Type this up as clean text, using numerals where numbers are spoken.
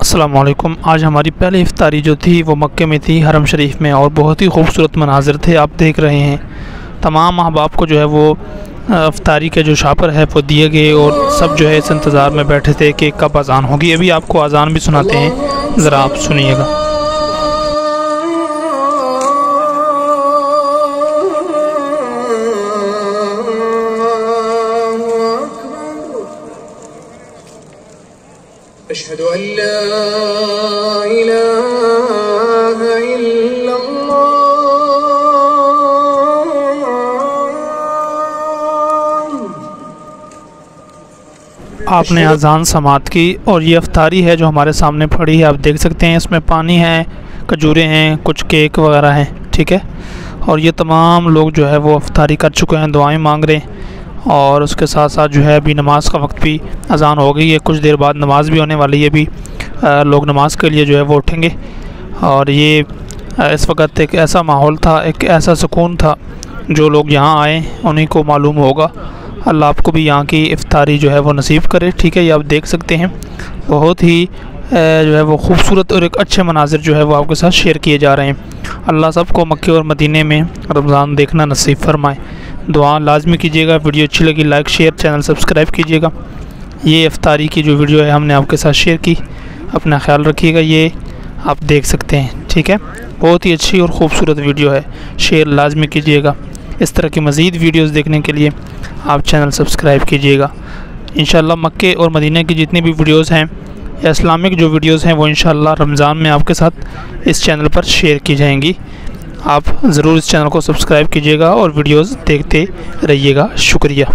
अस्सलाम वालेकुम। आज हमारी पहली इफ्तारी जो थी वो मक्के में थी, हरम शरीफ में, और बहुत ही खूबसूरत मनाजिर थे। आप देख रहे हैं तमाम अहबाब को जो है वो इफ्तारी के जो शापर है वो दिए गए और सब जो है इस इंतज़ार में बैठे थे कि कब अज़ान होगी। अभी आपको अज़ान भी सुनाते हैं, ज़रा आप सुनिएगा। अशहदु अल्ला इलाहा इल्लल्लाह। आपने अज़ान समात की और ये इफ्तारी है जो हमारे सामने पड़ी है। आप देख सकते हैं इसमें पानी है, खजूरें हैं, कुछ केक वगैरह हैं, ठीक है। और ये तमाम लोग जो है वो इफ्तारी कर चुके हैं, दुआएं मांग रहे हैं। और उसके साथ साथ जो है अभी नमाज का वक्त भी अज़ान हो गई है, कुछ देर बाद नमाज भी होने वाली है। अभी लोग नमाज के लिए जो है वो उठेंगे। और ये इस वक्त एक ऐसा माहौल था, एक ऐसा सुकून था, जो लोग यहाँ आए उन्हीं को मालूम होगा। अल्लाह आपको भी यहाँ की इफ्तारी जो है वो नसीब करे, ठीक है। ये आप देख सकते हैं बहुत ही जो है वो खूबसूरत और एक अच्छे मनाजिर जो है वो आपके साथ शेयर किए जा रहे हैं। अल्लाह सबको मक्के और मदीने में रमज़ान देखना नसीब फरमाए। दुआ लाजमी कीजिएगा। वीडियो अच्छी लगी लाइक शेयर चैनल सब्सक्राइब कीजिएगा। ये इफ्तारी की जो वीडियो है हमने आपके साथ शेयर की, अपना ख्याल रखिएगा। ये आप देख सकते हैं, ठीक है। बहुत ही अच्छी और ख़ूबसूरत वीडियो है, शेयर लाजमी कीजिएगा। इस तरह की मज़ीद वीडियोस देखने के लिए आप चैनल सब्सक्राइब कीजिएगा। इंशाल्लाह मक्के और मदीने की जितनी भी वीडियोस हैं या इस्लामिक जो वीडियोस हैं वो इंशाल्लाह रमज़ान में आपके साथ इस चैनल पर शेयर की जाएंगी। आप ज़रूर इस चैनल को सब्सक्राइब कीजिएगा और वीडियोस देखते रहिएगा। शुक्रिया।